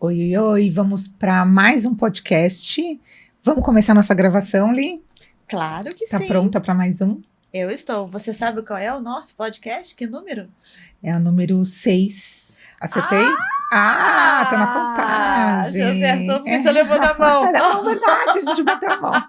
Oi, oi, oi, vamos para mais um podcast. Vamos começar nossa gravação, Li? Claro que Tá sim. pronta para mais um? Eu estou. Você sabe qual é o nosso podcast? Que número? É o número 6. Acertei? Tá na contagem. Você acertou porque você levou na mão. Não, verdade, a gente bateu a mão.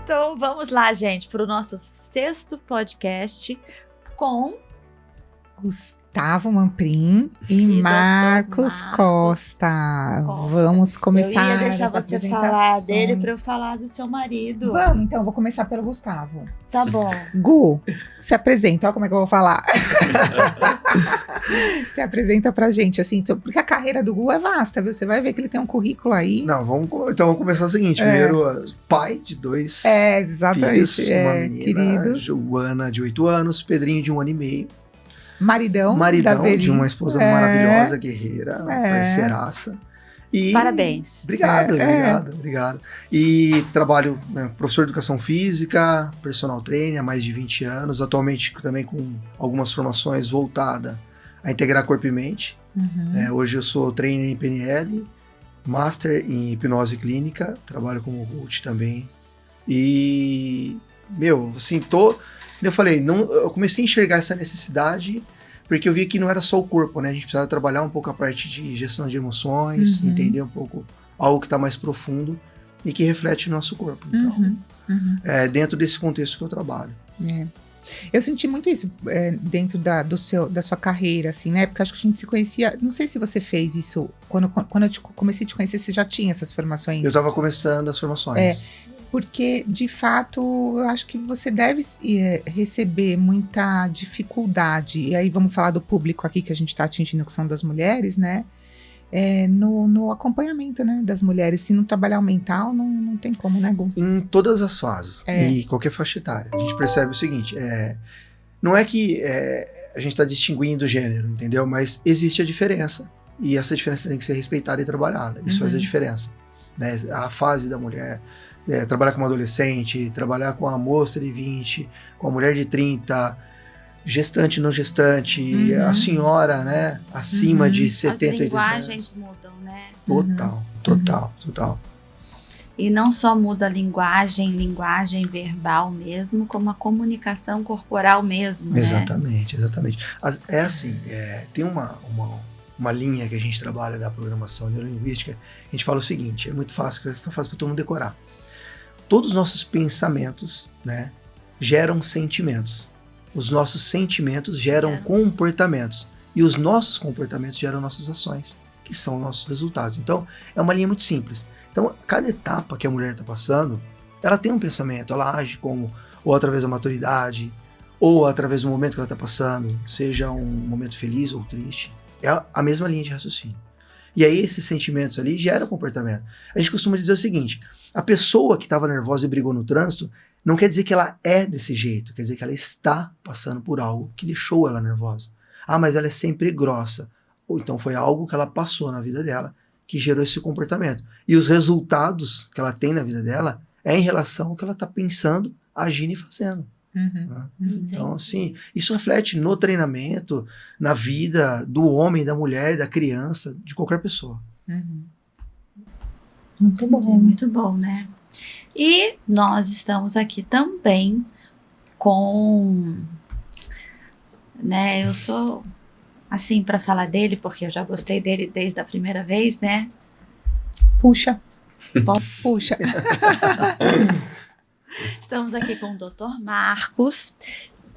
Então vamos lá, gente, para o nosso 6º podcast com Gustavo Manprim e Marcos Costa. Vamos começar. Eu ia deixar você falar dele para eu falar do seu marido. Vamos, então, vou começar pelo Gustavo. Tá bom. Gu, se apresenta, olha como é que eu vou falar. Se apresenta pra gente, assim, porque a carreira do Gu é vasta, viu? Você vai ver que ele tem um currículo aí. Não, vamos começar o seguinte. Primeiro, pai de 2 exatamente, filhos, uma menina, queridos. Joana, de 8 anos, Pedrinho, de 1 ano e meio. Maridão de uma esposa maravilhosa, guerreira, parceiraça. E parabéns. Obrigado. E trabalho, professor de educação física, personal trainer há mais de 20 anos, atualmente também com algumas formações voltadas a integrar corpo e mente. Uhum. Hoje eu sou trainer em PNL, master em hipnose clínica, trabalho como coach também. E, assim, como eu falei, eu comecei a enxergar essa necessidade porque eu vi que não era só o corpo, né? A gente precisava trabalhar um pouco a parte de gestão de emoções, entender um pouco algo que está mais profundo e que reflete no nosso corpo. Então, é dentro desse contexto que eu trabalho. Eu senti muito isso dentro da sua carreira, assim, né? Porque acho que a gente se conhecia. Não sei se você fez isso. Quando eu comecei a te conhecer, você já tinha essas formações? Eu estava começando as formações. Porque, de fato, eu acho que você deve receber muita dificuldade. E aí vamos falar do público aqui que a gente está atingindo, que são das mulheres, né? No acompanhamento, né, das mulheres. Se não trabalhar o mental, não tem como, né, Gu? Em todas as fases e qualquer faixa etária. A gente percebe o seguinte, não é que a gente está distinguindo o gênero, entendeu? Mas existe a diferença. E essa diferença tem que ser respeitada e trabalhada. Isso faz a diferença. Né? A fase da mulher, trabalhar com uma adolescente, trabalhar com uma moça de 20, com uma mulher de 30... gestante, não gestante, a senhora, né, acima de 70, 80 anos. As linguagens mudam, né? Total. E não só muda a linguagem verbal mesmo, como a comunicação corporal mesmo, né? Exatamente. É assim, tem uma linha que a gente trabalha na programação neurolinguística, a gente fala o seguinte, é muito fácil, fica fácil para todo mundo decorar. Todos os nossos pensamentos, né, geram sentimentos. Os nossos sentimentos geram comportamentos. E os nossos comportamentos geram nossas ações, que são nossos resultados. Então, é uma linha muito simples. Então, cada etapa que a mulher está passando, ela tem um pensamento, ela age como, ou através da maturidade, ou através do momento que ela está passando, seja um momento feliz ou triste. É a mesma linha de raciocínio. E aí, esses sentimentos ali geram comportamento. A gente costuma dizer o seguinte, a pessoa que estava nervosa e brigou no trânsito, não quer dizer que ela é desse jeito, quer dizer que ela está passando por algo que deixou ela nervosa. Mas ela é sempre grossa. Ou então foi algo que ela passou na vida dela que gerou esse comportamento. E os resultados que ela tem na vida dela é em relação ao que ela está pensando, agindo e fazendo. Né? Então, assim, isso reflete no treinamento, na vida do homem, da mulher, da criança, de qualquer pessoa. Muito bom, né? E nós estamos aqui também com, né, eu sou assim para falar dele, porque eu já gostei dele desde a primeira vez, né? Puxa. Estamos aqui com o Dr. Marcos,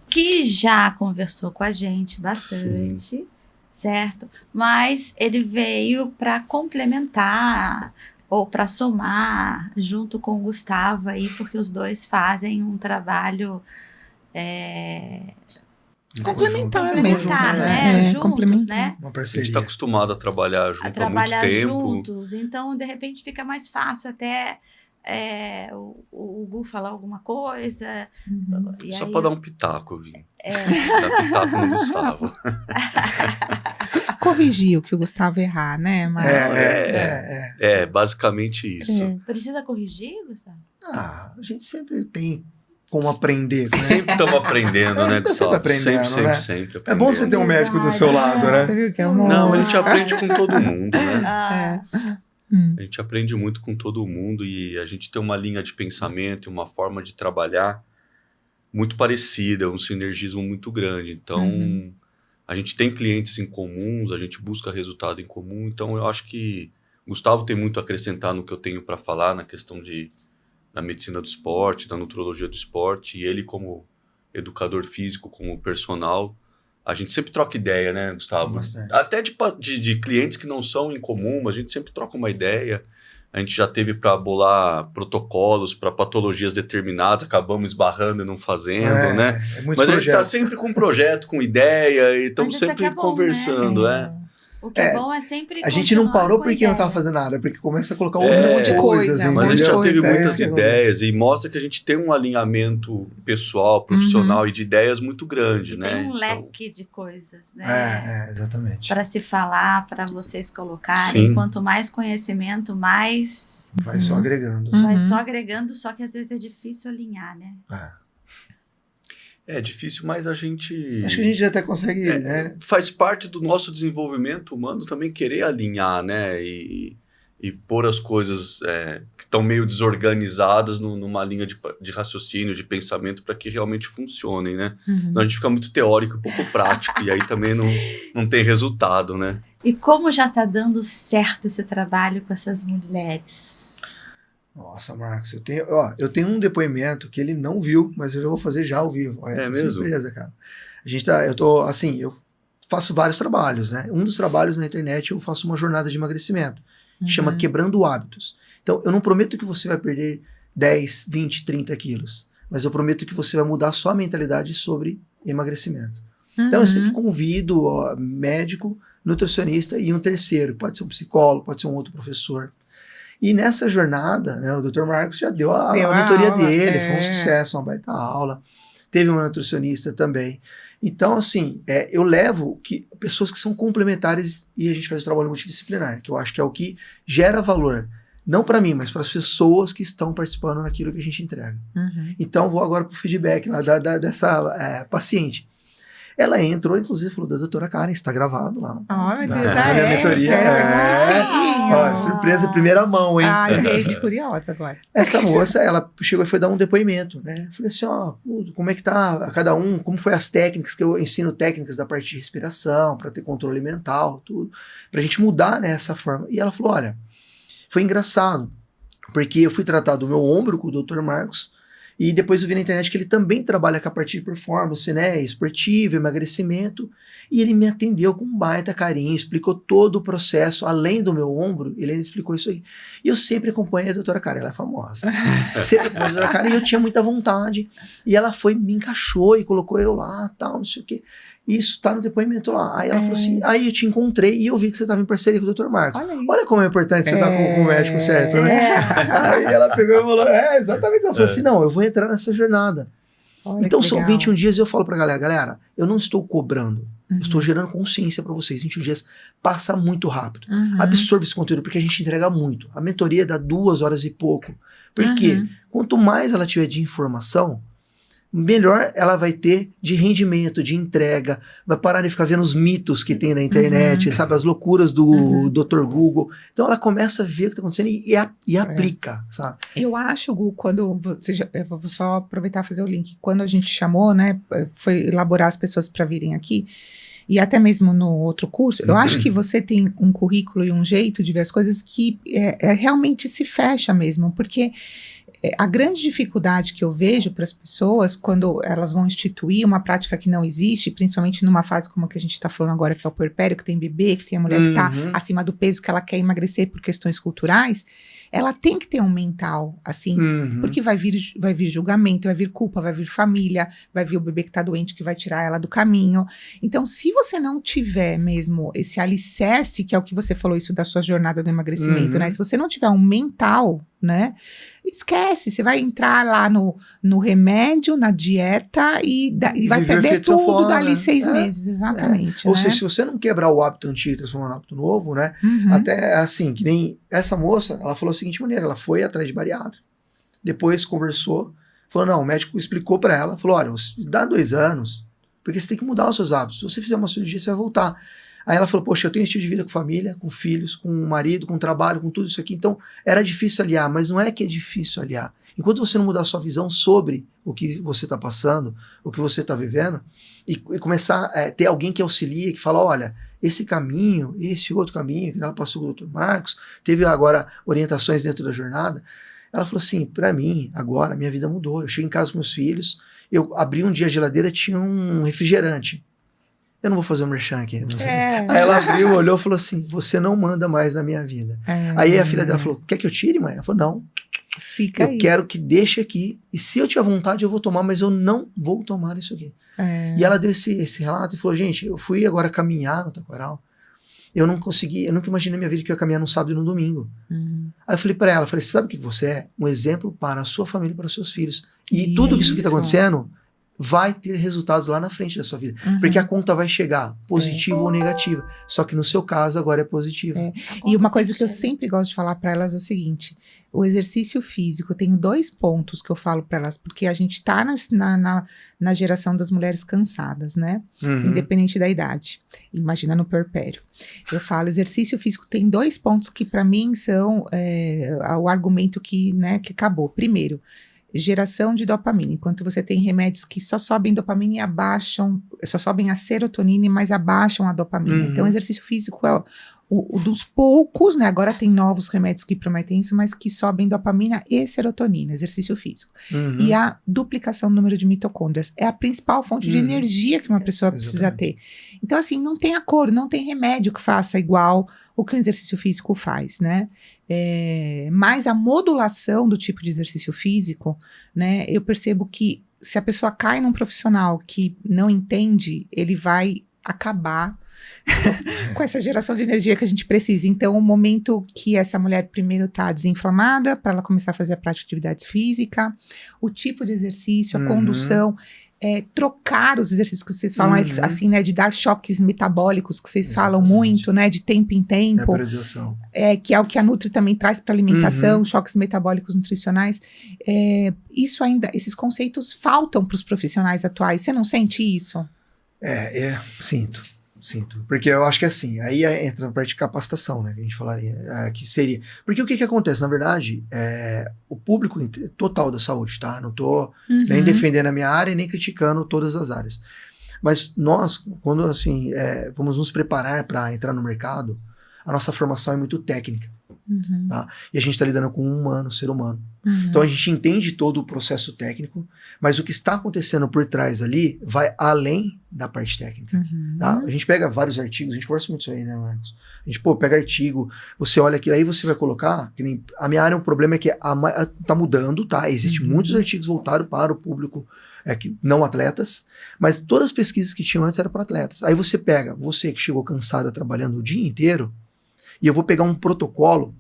que já conversou com a gente bastante, certo? Mas ele veio para complementar ou para somar junto com o Gustavo aí, porque os dois fazem um trabalho complementar, né? Juntos, né? Uma A parceria. gente está acostumado a trabalhar junto há muito tempo. Juntos, então de repente fica mais fácil até o Gu falar alguma coisa. E Só aí, para dar um pitaco, eu vim. Dar pitaco no Gustavo. Corrigir o que o Gustavo errar, né? Mas... Basicamente isso. Precisa corrigir, Gustavo? A gente sempre tem como aprender, né? Sempre estamos aprendendo, né, Gustavo? Sempre aprendendo, sempre né? aprendendo. É bom você ter um médico do seu lado, né? Você viu que é um... Não, a gente aprende com todo mundo, né? Ah, A gente aprende muito com todo mundo e a gente tem uma linha de pensamento e uma forma de trabalhar muito parecida, um sinergismo muito grande. Então, a gente tem clientes em comuns, a gente busca resultado em comum. Então, eu acho que Gustavo tem muito a acrescentar no que eu tenho para falar na questão da medicina do esporte, da nutrologia do esporte. E ele, como educador físico, como personal, a gente sempre troca ideia, né, Gustavo? Bastante. Até de clientes que não são em comum, a gente sempre troca uma ideia. A gente já teve para bolar protocolos para patologias determinadas, acabamos esbarrando e não fazendo, né? Muitos Mas a gente está projetos. sempre com um projeto, com ideia, e estamos Mas isso sempre aqui é bom, conversando, o que é bom é sempre A gente não continuar parou com porque não ideia. estava fazendo nada, porque começa a colocar É, outras um monte de coisas, coisa, Mas a gente já entendeu? teve É muitas isso que ideias e mostra que a gente tem um alinhamento pessoal, profissional e de ideias muito grande, E né? tem um Então, leque de coisas, né? Exatamente. Para se falar, para vocês colocarem. Sim. Quanto mais conhecimento, mais Vai só agregando. vai só agregando, só que às vezes é difícil alinhar, né? é difícil, mas a gente... Acho que a gente até consegue, né? Faz parte do nosso desenvolvimento humano também querer alinhar, né? E pôr as coisas que estão meio desorganizadas numa linha de raciocínio, de pensamento, para que realmente funcionem, né? Senão a gente fica muito teórico e pouco prático, e aí também não tem resultado, né? E como já está dando certo esse trabalho com essas mulheres? Nossa, Marcos, eu tenho um depoimento que ele não viu, mas eu já vou fazer já ao vivo. Olha, É essa mesmo? surpresa, cara. Eu faço vários trabalhos, né? Um dos trabalhos na internet eu faço uma jornada de emagrecimento, que chama Quebrando Hábitos. Então, eu não prometo que você vai perder 10, 20, 30 quilos, mas eu prometo que você vai mudar a sua mentalidade sobre emagrecimento. Então, eu sempre convido médico, nutricionista e um terceiro, pode ser um psicólogo, pode ser um outro professor. E nessa jornada, né, o Dr. Marcos já deu a mentoria aula, dele, foi um sucesso, uma baita aula. Teve uma nutricionista também. Então, assim, eu levo pessoas que são complementares e a gente faz o trabalho multidisciplinar, que eu acho que é o que gera valor. Não para mim, mas para as pessoas que estão participando naquilo que a gente entrega. Então, vou agora para o feedback lá dessa paciente. Ela entrou, inclusive, falou da doutora Karen, está gravado lá. Oh, meu Deus, minha mentoria. Surpresa, primeira mão, hein? Gente, curiosa agora. Essa moça, ela chegou e foi dar um depoimento, né? Eu falei assim, como é que tá cada um, como foi as técnicas, que eu ensino técnicas da parte de respiração, para ter controle mental, tudo, pra gente mudar, né, essa forma. E ela falou, olha, foi engraçado, porque eu fui tratar do meu ombro com o Dr. Marcos, e depois eu vi na internet que ele também trabalha com a parte de performance, né, esportivo, emagrecimento, e ele me atendeu com um baita carinho, explicou todo o processo, além do meu ombro, ele explicou isso aí. E eu sempre acompanhei a doutora Karen, ela é famosa. Sempre acompanhei a doutora Karen e eu tinha muita vontade, e ela me encaixou e colocou eu lá, tal, não sei o quê. Isso tá no depoimento lá. Aí ela falou assim, aí eu te encontrei e eu vi que você estava em parceria com o Dr. Marcos. Olha como é importante você estar com o médico certo, né? Aí ela pegou e falou, exatamente. Ela falou assim, não, eu vou entrar nessa jornada. Olha, então que são legal. 21 dias e eu falo pra galera, eu não estou cobrando. Eu estou gerando consciência pra vocês. 21 dias passa muito rápido. Absorve esse conteúdo porque a gente entrega muito. A mentoria dá 2 horas e pouco. Por quê? Quanto mais ela tiver de informação, melhor ela vai ter de rendimento, de entrega, vai parar de ficar vendo os mitos que tem na internet, sabe, as loucuras do Dr. Google. Então ela começa a ver o que está acontecendo e aplica, sabe? Eu acho, Gu, quando eu vou só aproveitar e fazer o link, quando a gente chamou, né, foi elaborar as pessoas para virem aqui, e até mesmo no outro curso, eu acho que você tem um currículo e um jeito de ver as coisas que realmente se fecha mesmo, porque a grande dificuldade que eu vejo para as pessoas quando elas vão instituir uma prática que não existe, principalmente numa fase como a que a gente está falando agora, que é o puerpério, que tem bebê, que tem a mulher que está acima do peso, que ela quer emagrecer por questões culturais, ela tem que ter um mental, assim, porque vai vir julgamento, vai vir culpa, vai vir família, vai vir o bebê que tá doente que vai tirar ela do caminho. Então, se você não tiver mesmo esse alicerce, que é o que você falou, isso da sua jornada do emagrecimento, né? Se você não tiver um mental, né? Esquece, você vai entrar lá no remédio, na dieta e vai perder tudo dali 6 meses, exatamente. Ou seja, se você não quebrar o hábito antigo e transformar no hábito novo, né? Até assim, que nem essa moça, ela falou da seguinte maneira, ela foi atrás de bariátrica, depois conversou, falou, não, o médico explicou pra ela, falou, olha, dá 2 anos, porque você tem que mudar os seus hábitos, se você fizer uma cirurgia, você vai voltar. Aí ela falou, poxa, eu tenho estilo de vida com família, com filhos, com marido, com trabalho, com tudo isso aqui. Então, era difícil aliar, mas não é que é difícil aliar. Enquanto você não mudar a sua visão sobre o que você está passando, o que você está vivendo, e começar a ter alguém que auxilia, que fala, olha, esse caminho, esse outro caminho, que ela passou com o Dr. Marcos, teve agora orientações dentro da jornada. Ela falou assim, pra mim, agora, minha vida mudou. Eu cheguei em casa com meus filhos, eu abri um dia a geladeira, tinha um refrigerante. Eu não vou fazer um merchan aqui. Aí ela abriu, olhou e falou assim, você não manda mais na minha vida. Aí a filha dela falou, quer que eu tire, mãe? Ela falou, não. Fica aí. Eu quero que deixe aqui. E se eu tiver vontade, eu vou tomar, mas eu não vou tomar isso aqui. E ela deu esse relato e falou, gente, eu fui agora caminhar no Taquaral. Eu nunca imaginei na minha vida que eu ia caminhar no sábado e no domingo. Aí eu falei pra ela, sabe o que você é? Um exemplo para a sua família, para os seus filhos. E tudo isso que tá acontecendo vai ter resultados lá na frente da sua vida. Porque a conta vai chegar, positiva ou negativa. Só que no seu caso, agora é positiva. E uma coisa que eu sempre gosto de falar para elas é o seguinte, o exercício físico, eu tenho 2 pontos que eu falo para elas, porque a gente tá na geração das mulheres cansadas, né? Independente da idade. Imagina no puerpério. Eu falo, exercício físico tem 2 pontos que para mim são o argumento que acabou. Primeiro, geração de dopamina, enquanto você tem remédios que só sobem dopamina e abaixam, só sobem a serotonina, mas abaixam a dopamina. Então, o exercício físico é o dos poucos, né? Agora tem novos remédios que prometem isso, mas que sobem dopamina e serotonina, exercício físico. E a duplicação do número de mitocôndrias é a principal fonte de energia que uma pessoa precisa ter. Então, assim, não tem acordo, não tem remédio que faça igual o que o exercício físico faz, né? Mas a modulação do tipo de exercício físico, né? Eu percebo que se a pessoa cai num profissional que não entende, ele vai acabar com essa geração de energia que a gente precisa. Então, o momento que essa mulher primeiro está desinflamada, para ela começar a fazer a prática de atividade física, o tipo de exercício, a condução, trocar os exercícios que vocês falam, assim, né, de dar choques metabólicos, que vocês falam muito, né, de tempo em tempo. Periodização. Que é o que a Nutri também traz para alimentação, choques metabólicos nutricionais. Isso ainda, esses conceitos faltam para os profissionais atuais. Você não sente isso? Sinto. Porque eu acho que assim, aí entra na parte de capacitação, né, que a gente falaria, que seria. Porque o que acontece? Na verdade, o público total da saúde, tá? Não tô nem defendendo a minha área e nem criticando todas as áreas. Mas nós, quando assim, vamos nos preparar para entrar no mercado, a nossa formação é muito técnica. Tá? E a gente está lidando com um ser humano. Então a gente entende todo o processo técnico, mas o que está acontecendo por trás ali vai além da parte técnica. Tá? A gente pega vários artigos, a gente conversa muito isso aí, né, Marcos? A gente pega artigo, você olha aquilo aí, você vai colocar, que nem, a minha área, um problema é que tá mudando, tá? Existem muitos artigos voltados para o público não atletas, mas todas as pesquisas que tinham antes eram para atletas. Aí você pega, você que chegou cansado trabalhando o dia inteiro, e eu vou pegar um protocolo.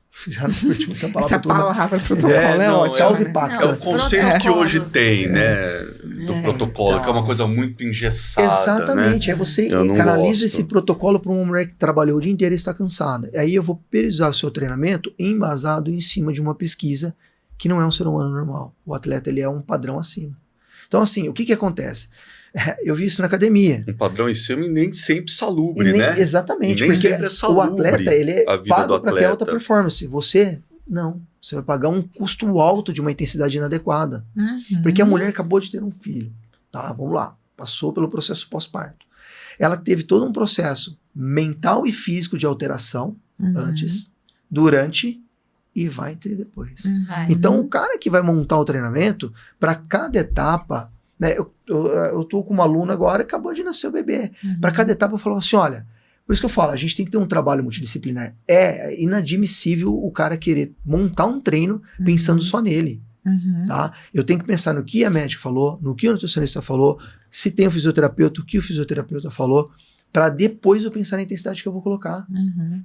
Você já não curtiu muita palavra. Essa palavra protocolo é ótima. É o conceito que hoje tem, né? Do protocolo, que é uma coisa muito engessada. Exatamente. Né? Aí você canaliza esse protocolo para uma mulher que trabalhou o dia inteiro e está cansada. Aí eu vou periodizar o seu treinamento embasado em cima de uma pesquisa que não é um ser humano normal. O atleta, ele é um padrão acima. Então, assim, o que acontece? Eu vi isso na academia. Um padrão em cima e nem sempre salubre, né? Exatamente, e nem porque sempre é salubre, o atleta, ele é pago para ter alta performance. Você, não. Você vai pagar um custo alto de uma intensidade inadequada. Porque a mulher acabou de ter um filho. Tá, vamos lá. Passou pelo processo pós-parto. Ela teve todo um processo mental e físico de alteração antes, durante e vai ter depois. Então, o cara que vai montar o treinamento, para cada etapa... Né, eu tô com uma aluna agora que acabou de nascer o bebê. Para cada etapa eu falo assim, olha, Por isso que eu falo, a gente tem que ter um trabalho multidisciplinar. É inadmissível o cara querer montar um treino pensando só nele. Tá? Eu tenho que pensar no que a médica falou, no que o nutricionista falou, se tem o fisioterapeuta, o que o fisioterapeuta falou, para depois eu pensar na intensidade que eu vou colocar.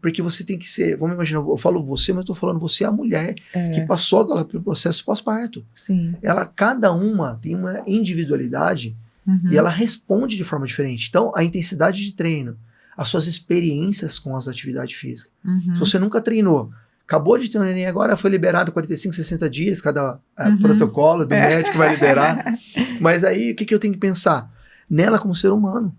Porque você tem que ser, vamos imaginar, eu falo você, mas eu tô falando você é a mulher que passou agora pelo processo pós-parto. Sim. Cada uma tem uma individualidade e ela responde de forma diferente. Então, a intensidade de treino, as suas experiências com as atividades físicas. Se você nunca treinou, acabou de ter um neném agora, foi liberado 45, 60 dias, cada protocolo do médico vai liberar. Mas aí, o que eu tenho que pensar? Nela como ser humano.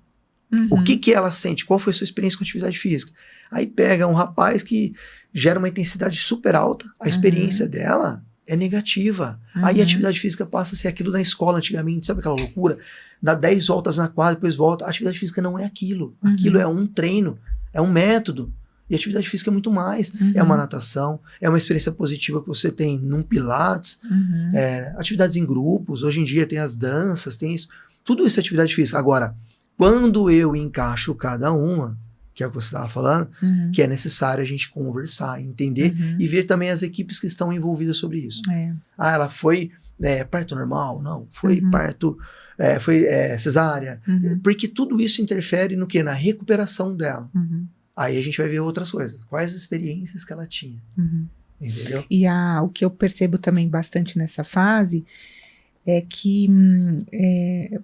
O que ela sente? Qual foi a sua experiência com atividade física? Aí pega um rapaz que gera uma intensidade super alta, a experiência dela é negativa. Aí a atividade física passa a ser aquilo na escola antigamente, sabe aquela loucura? Dá 10 voltas na quadra, depois volta. A atividade física não é aquilo. Aquilo é um treino, é um método. E atividade física é muito mais. É uma natação, é uma experiência positiva que você tem num pilates, atividades em grupos. Hoje em dia tem as danças, tem isso. Tudo isso é atividade física. Agora, quando eu encaixo cada uma, que é o que você estava falando, que é necessário a gente conversar, entender e ver também as equipes que estão envolvidas sobre isso. Ela foi parto normal? Não. Foi parto... foi cesárea? Porque tudo isso interfere no quê? Na recuperação dela. Aí a gente vai ver outras coisas. Quais as experiências que ela tinha. Entendeu? E o que eu percebo também bastante nessa fase é que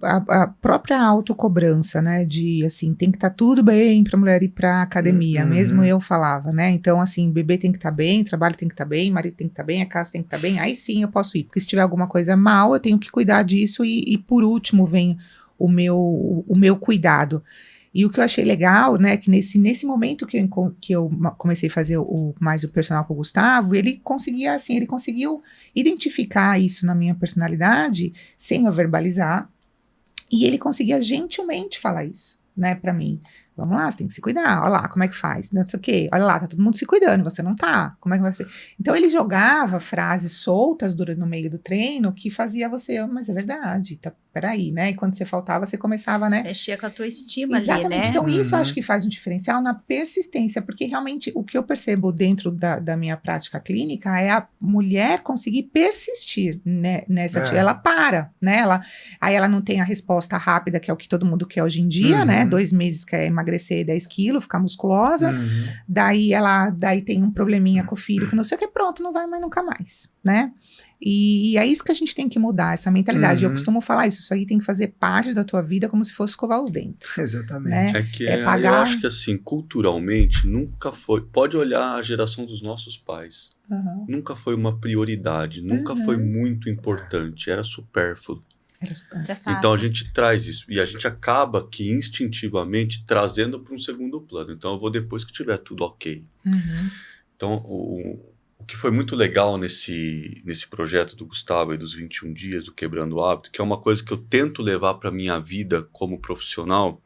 a própria autocobrança, né, de assim, tem que estar tudo bem para a mulher ir para academia, mesmo eu falava, né, então assim, bebê tem que estar bem, trabalho tem que estar bem, marido tem que estar bem, a casa tem que estar bem, aí sim eu posso ir, porque se tiver alguma coisa mal, eu tenho que cuidar disso e por último vem o meu cuidado. E o que eu achei legal, né, que nesse momento que eu comecei a fazer mais o personal com o Gustavo, ele conseguiu identificar isso na minha personalidade, sem eu verbalizar, e ele conseguia gentilmente falar isso, né, pra mim. Vamos lá, você tem que se cuidar, olha lá, como é que faz, não sei o quê, olha lá, tá todo mundo se cuidando, você não tá, como é que vai ser? Então ele jogava frases soltas no meio do treino que fazia você, mas é verdade, peraí, né, e quando você faltava, você começava, né? Mexia com a tua estima. Exatamente, ali, né? Então isso eu acho que faz um diferencial na persistência, porque realmente o que eu percebo dentro da minha prática clínica é a mulher conseguir persistir, né, nessa ela para, né, aí ela não tem a resposta rápida, que é o que todo mundo quer hoje em dia, né, 2 meses quer emagrecer 10 quilos, ficar musculosa, daí tem um probleminha com o filho, que não sei o que, pronto, não vai mais nunca mais, né? E é isso que a gente tem que mudar, essa mentalidade. Eu costumo falar isso aí tem que fazer parte da tua vida como se fosse escovar os dentes. Exatamente. Né? Eu acho que assim, culturalmente, nunca foi, pode olhar a geração dos nossos pais, nunca foi uma prioridade, nunca foi muito importante, era supérfluo. Então a gente traz isso e a gente acaba que instintivamente trazendo para um segundo plano. Então eu vou depois que tiver tudo ok. Então o que foi muito legal nesse projeto do Gustavo e dos 21 dias do Quebrando o Hábito, que é uma coisa que eu tento levar para minha vida como profissional,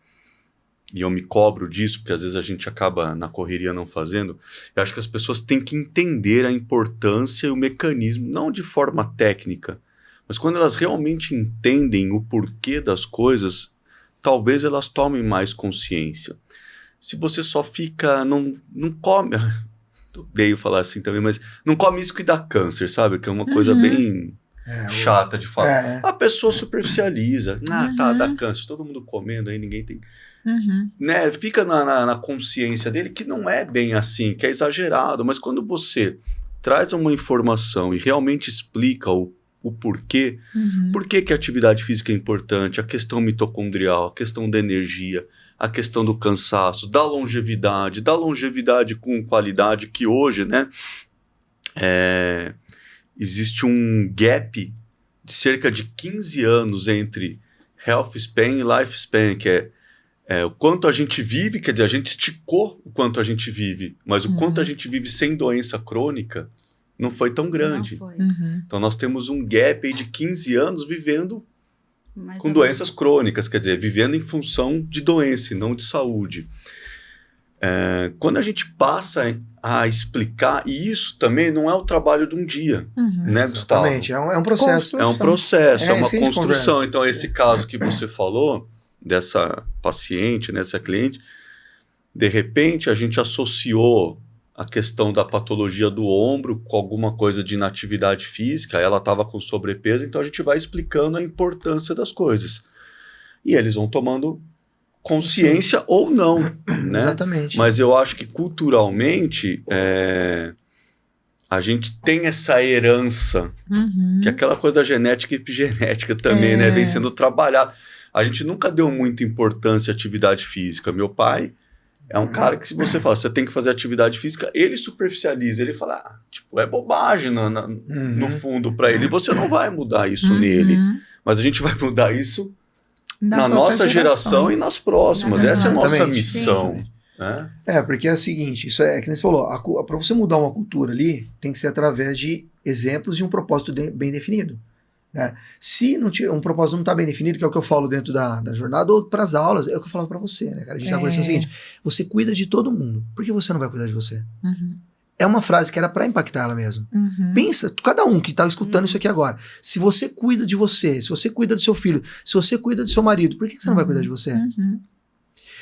e eu me cobro disso, porque às vezes a gente acaba na correria não fazendo, eu acho que as pessoas têm que entender a importância e o mecanismo, não de forma técnica, mas quando elas realmente entendem o porquê das coisas, talvez elas tomem mais consciência. Se você só fica, não come... Odeio falar assim também, mas não come isso que dá câncer, sabe? Que é uma coisa bem chata de falar. A pessoa superficializa. Dá câncer. Todo mundo comendo, aí ninguém tem... Né? Fica na consciência dele que não é bem assim, que é exagerado. Mas quando você traz uma informação e realmente explica o porquê, por que a atividade física é importante, a questão mitocondrial, a questão da energia, a questão do cansaço, da longevidade com qualidade, que hoje, né, existe um gap de cerca de 15 anos entre health span e life span, que é o quanto a gente vive, quer dizer, a gente esticou o quanto a gente vive, mas o quanto a gente vive sem doença crônica não foi tão grande. Não foi. Então nós temos um gap aí de 15 anos vivendo com doenças crônicas, quer dizer, vivendo em função de doença e não de saúde. Quando a gente passa a explicar, e isso também não é o trabalho de um dia, né, Gustavo? Exatamente, é um processo. É um processo, é uma construção. Conversa. Então, esse caso que você falou, dessa paciente, dessa cliente, De repente, a gente associou a questão da patologia do ombro com alguma coisa de inatividade física, ela estava com sobrepeso, então a gente vai explicando a importância das coisas. E eles vão tomando consciência ou não, né? Exatamente. Mas eu acho que culturalmente a gente tem essa herança, que é aquela coisa da genética e epigenética também, né? Vem sendo trabalhado. A gente nunca deu muita importância à atividade física. Meu pai é um cara que, se você fala, você tem que fazer atividade física, ele superficializa, ele fala, é bobagem no fundo para ele. Você não vai mudar isso nele, mas a gente vai mudar isso na nossa geração e nas próximas. Essa é a nossa missão. Né? Porque é o seguinte, isso é que nem você falou, para você mudar uma cultura ali, tem que ser através de exemplos e um propósito bem definido. Né? Se não tiver, um propósito não está bem definido, que é o que eu falo dentro da jornada ou para as aulas, é o que eu falo para você, né, cara? A gente está conversando o seguinte, você cuida de todo mundo, por que você não vai cuidar de você? É uma frase que era para impactar ela mesmo. Pensa, cada um que está escutando isso aqui agora, se você cuida de você, se você cuida do seu filho, se você cuida do seu marido, por que você não vai cuidar de você?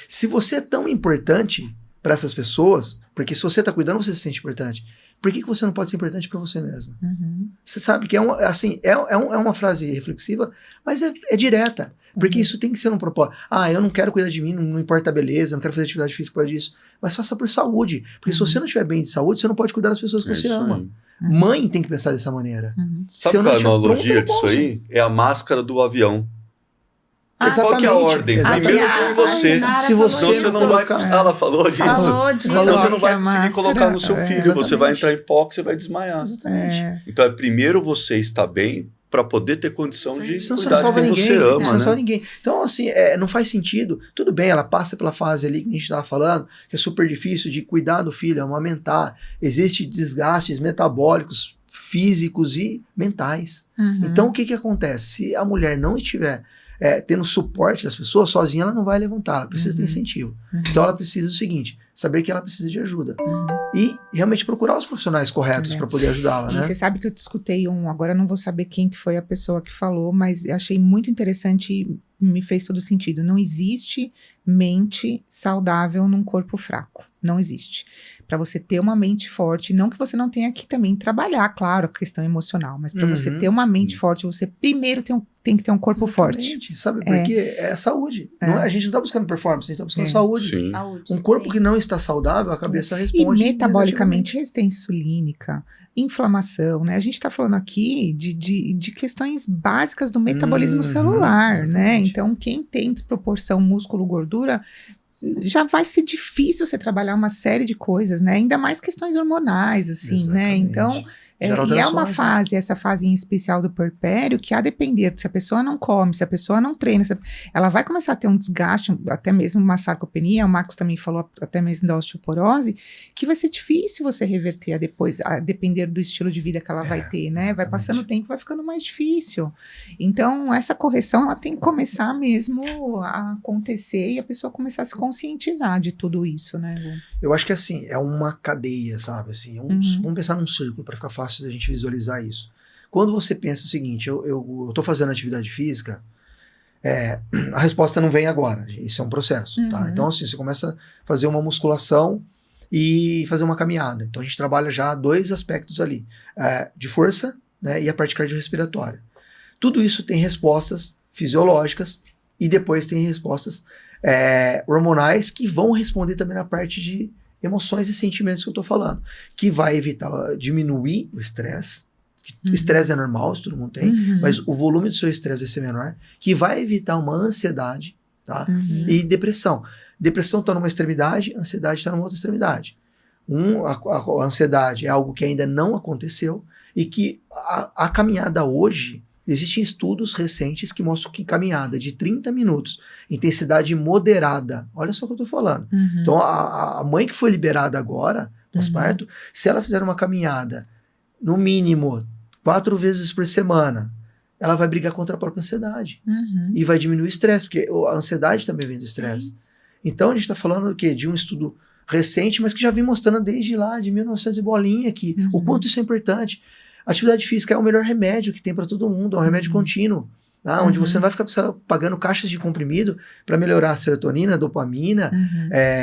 Se você é tão importante para essas pessoas, porque se você está cuidando, você se sente importante. Por que você não pode ser importante para você mesmo? Você sabe que é uma frase reflexiva, mas é direta. Porque isso tem que ser um propósito. Eu não quero cuidar de mim, não importa a beleza, não quero fazer atividade física por causa disso. Mas faça por saúde. Porque se você não estiver bem de saúde, você não pode cuidar das pessoas que você ama. Mãe tem que pensar dessa maneira. Sabe qual é a analogia disso aí? É a máscara do avião. Qual que é a ordem? Primeiro por você. Se você não vai... Ela falou disso. Senão você não vai conseguir colocar no seu filho. Você vai entrar em pó, você vai desmaiar. Exatamente. Então primeiro você está bem para poder ter condição de isso cuidar de quem você ama. Isso não salva ninguém. Então, assim, não faz sentido. Tudo bem, ela passa pela fase ali que a gente estava falando, que é super difícil de cuidar do filho, amamentar. Existem desgastes metabólicos, físicos e mentais. Então, o que acontece? Se a mulher não estiver tendo suporte das pessoas, sozinha ela não vai levantar, ela precisa ter incentivo. Então ela precisa do seguinte, saber que ela precisa de ajuda. E realmente procurar os profissionais corretos para poder ajudá-la, né? Você sabe que eu te escutei agora eu não vou saber quem que foi a pessoa que falou, mas achei muito interessante e me fez todo sentido. Não existe mente saudável num corpo fraco. Não existe. Para você ter uma mente forte, não que você não tenha que também trabalhar, claro, a questão emocional, mas para você ter uma mente forte, você primeiro tem que ter um corpo forte. Sabe, porque é saúde. A gente não está buscando performance, a gente está buscando saúde. Um corpo que não está saudável, a cabeça responde. E metabolicamente, resistência insulínica, inflamação, né? A gente está falando aqui de questões básicas do metabolismo celular, né? Então, quem tem desproporção músculo-gordura, já vai ser difícil você trabalhar uma série de coisas, né? Ainda mais questões hormonais, assim, né? Então, e é uma fase, essa fase em especial do puerpério, que a depender, se a pessoa não come, se a pessoa não treina, ela vai começar a ter um desgaste, até mesmo uma sarcopenia, o Marcos também falou até mesmo da osteoporose, que vai ser difícil você reverter depois, a depender do estilo de vida que ela vai ter, né? Vai passando o tempo, vai ficando mais difícil. Então, essa correção, ela tem que começar mesmo a acontecer e a pessoa começar a se conscientizar de tudo isso, né? Eu acho que assim, é uma cadeia, sabe? Assim, vamos pensar num círculo para ficar fácil da gente visualizar isso. Quando você pensa o seguinte, eu tô fazendo atividade física, a resposta não vem agora, isso é um processo, tá? Então assim, você começa a fazer uma musculação e fazer uma caminhada. Então a gente trabalha já dois aspectos ali, de força, né, e a parte cardiorrespiratória. Tudo isso tem respostas fisiológicas e depois tem respostas hormonais que vão responder também na parte de emoções e sentimentos que eu tô falando, que vai evitar diminuir o estresse. O estresse é normal, isso todo mundo tem, mas o volume do seu estresse vai ser menor, que vai evitar uma ansiedade, tá? E depressão. Depressão está numa extremidade, ansiedade está numa outra extremidade. A ansiedade é algo que ainda não aconteceu e que a caminhada hoje, existem estudos recentes que mostram que caminhada de 30 minutos, intensidade moderada, olha só o que eu tô falando. Então, a mãe que foi liberada agora, pós-parto, se ela fizer uma caminhada, no mínimo, 4 vezes por semana, ela vai brigar contra a própria ansiedade. E vai diminuir o estresse, porque a ansiedade também vem do estresse. Então, a gente está falando do quê? De um estudo recente, mas que já vem mostrando desde lá, de 1900 e bolinha, que o quanto isso é importante. A atividade física é o melhor remédio que tem para todo mundo, é um remédio contínuo. Onde você não vai ficar pagando caixas de comprimido para melhorar a serotonina, a dopamina,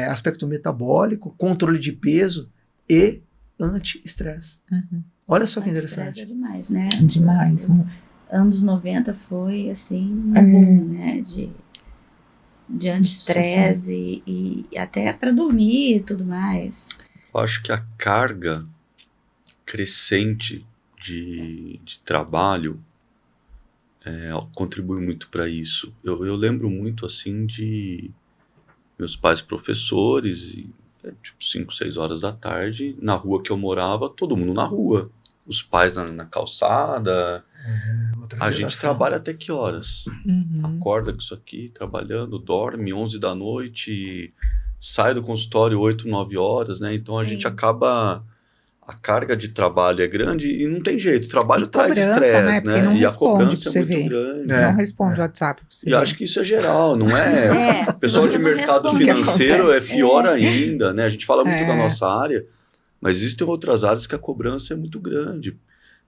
aspecto metabólico, controle de peso e anti-estresse. Olha só que interessante. É demais, né? Demais. Anos 90 foi assim, um boom, né? De anti-estresse e até para dormir e tudo mais. Eu acho que a carga crescente de trabalho contribui muito para isso. Eu lembro muito assim de meus pais professores, tipo 5, 6 horas da tarde, na rua que eu morava, todo mundo na rua. Os pais na calçada. A gente trabalha até que horas? Acorda com isso aqui, trabalhando, dorme 11 da noite, sai do consultório 8, 9 horas, né? Então a gente acaba... A carga de trabalho é grande e não tem jeito. O trabalho traz estresse, né? Porque não e a responde cobrança pra é você muito ver. grande. Não responde o WhatsApp pra você E ver. acho que isso é geral, não é? O pessoal de mercado financeiro é pior ainda, né? A gente fala muito da nossa área, mas existem outras áreas que a cobrança é muito grande.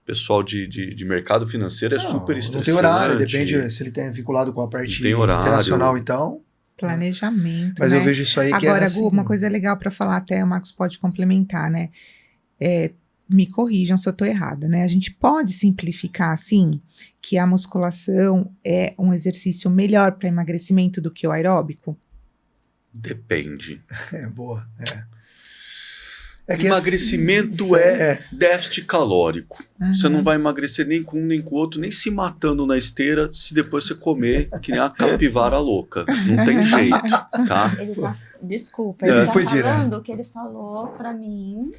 Pessoal de mercado financeiro é super estressante. Não tem horário, depende se ele tem vinculado com a parte internacional, então. Planejamento, Mas né? eu vejo isso aí que agora, assim... Gu, uma coisa legal para falar, até o Marcos pode complementar, né? Me corrijam se eu estou errada, né? A gente pode simplificar assim, que a musculação é um exercício melhor para emagrecimento do que o aeróbico? Depende. Boa, Emagrecimento é déficit calórico. Você não vai emagrecer nem com um nem com o outro, nem se matando na esteira, se depois você comer que nem a capivara louca. Não tem jeito, tá? Desculpa, ele tá falando o que ele falou pra mim.